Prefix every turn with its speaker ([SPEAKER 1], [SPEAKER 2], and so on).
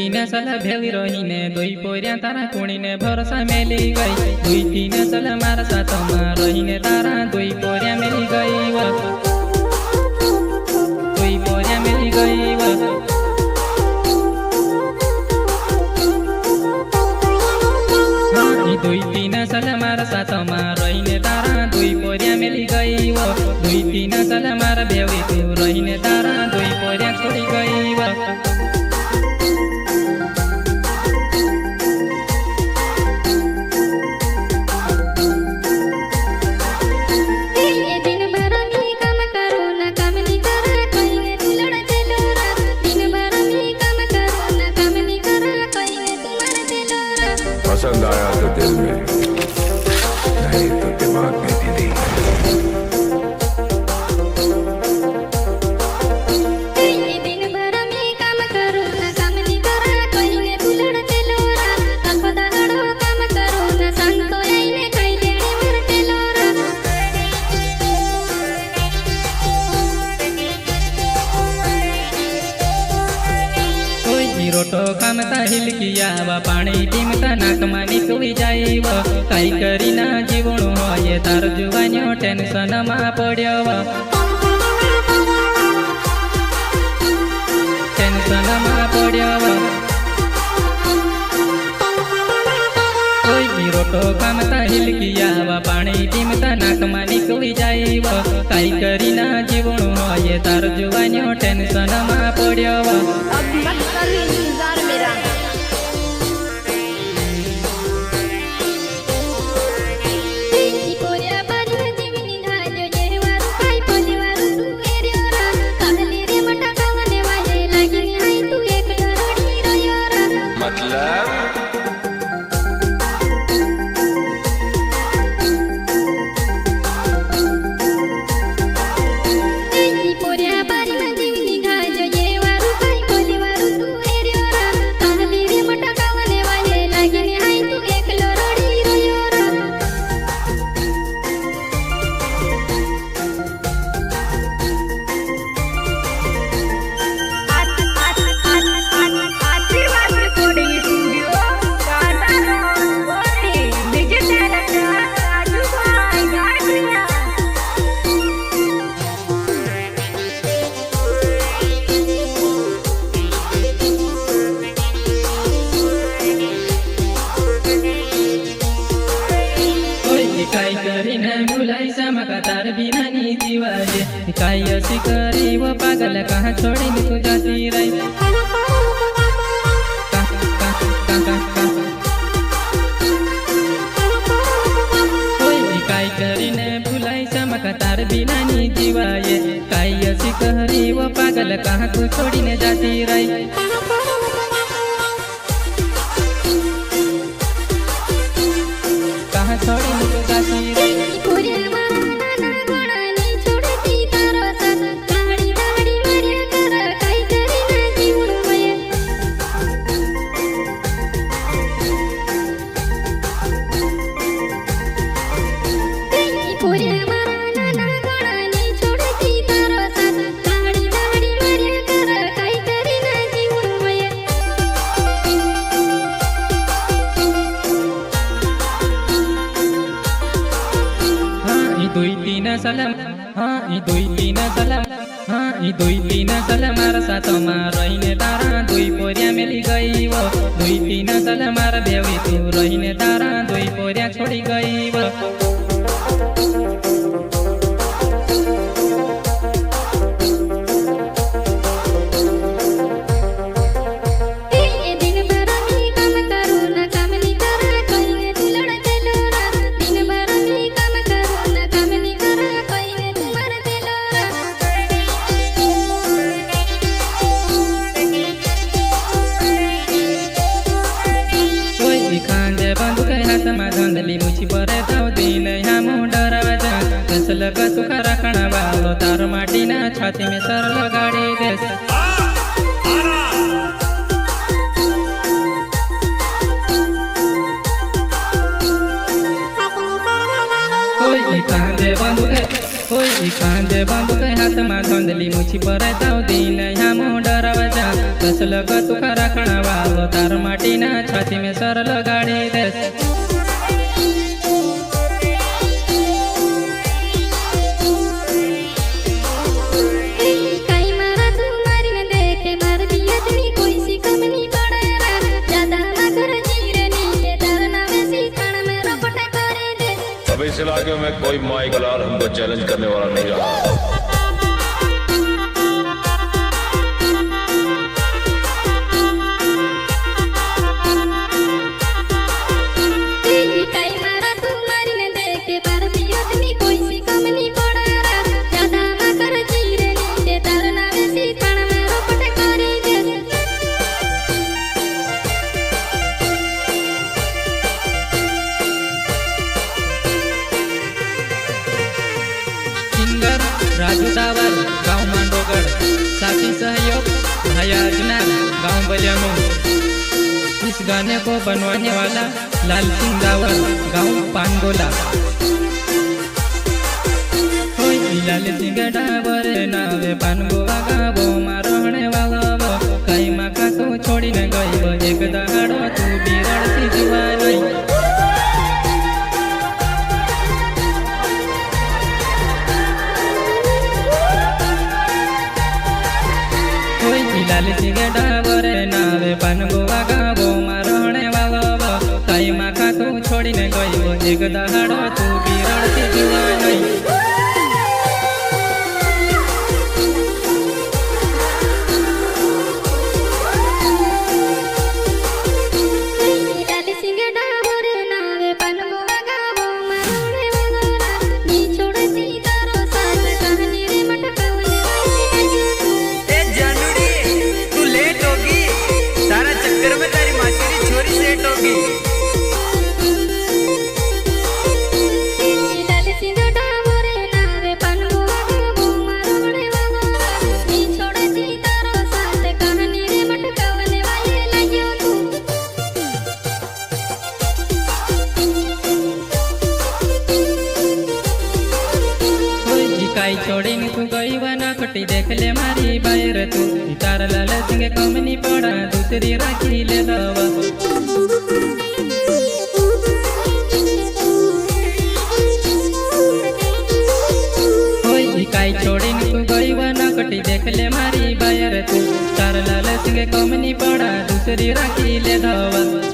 [SPEAKER 1] तीन साल भेली रहीने दुई पोरिया तारा कुणीने भरोसा मेली गई। दुई तीन साल मारा साथमा रहीने तारा दुई पोरिया मेली गई। दुई पोरिया मेली गई। दुई तीन साल मारा साथमा रहीने तारा दुई पोरिया मेली गई। दुई तीन साल मारा बेवी तू रहीने तारा दुई पोरिया छोड़ी गई।
[SPEAKER 2] पसंद आया तो दिल में, नहीं तो दिमाग में दिली।
[SPEAKER 1] रोटो खामता हिलकिया पाणी टीमता नाकमा निकली जाइव। काई करीना जीवणो होये तार जुवान्यो टेन्शन मा पड्यो। टेन्शन मा पड्यो। रोटो खामता हिलकिया पाणी टीमता नाकमा निकली जाइव। काई करीना जीवणो होये तार जुवान्यो टेन्शन मा पड्यो। काई करीने भुलाई समका तार बिना नी जीवाजे। काई असी करी वो पागल कहाँ छोड़ी तू जाती रही। काई करीने भुलाई समका तार बिना नी जीवाजे। काई असी करी वो पागल कहाँ तू छोड़ी ने जाती रही। कहाँ छोड़ी तू जाती रही। दुई तीन साल मारा साथमा रहीने तारा दुई पोरिया मेली गई। दुई तीन साल मारा बेवी तू रहीने तारा दुई पोरिया छोड़ी गई। धंधली मुछी परे ताव दिन हमू डरावा। फसल का तुका रखना वालो तार माटी ना छाती में सर लगाड़ी देस। कांदे बंदूक हाथ में धंधली मुछी परे ताव दिन हमू डरावा। कसल तू राखणा वाव तार माटी ना छाती में सर लगाड़ी देस।
[SPEAKER 2] अब इस इलाके में कोई माइक लाल हमको चैलेंज करने वाला नहीं रहा।
[SPEAKER 1] राजू दावर गाँव मांडोगढ़, साथी सहयोग भाई अजनार गाँव बलियामू। इस गाने को बनवाने वाला लाल सिंह दावर गाँव पानगोला। लाल सिंह डावर नावे पानगोवा गावो मारहणे वागो कई माका तू छोड़ी न गई एक दहाड़ो तू बिरड़ती जुआ नहीं। लाल सिंह डावर नावे पानगोवा गावो मारहणे वागो कई माका तू छोड़ी न गई एक दहाड़ो तू बिरड़ती जुआ नहीं। काई छोड़ी तू गई बना खटी देख ले मारी बायर तू तार लाल सिंह कम नहीं पड़ा दूसरी राखी ले दवा। काई छोड़ी तू गई बना खटी देख ले मारी बायर तू तार लाल सिंह कम नहीं पड़ा दूसरी राखी ले दवा।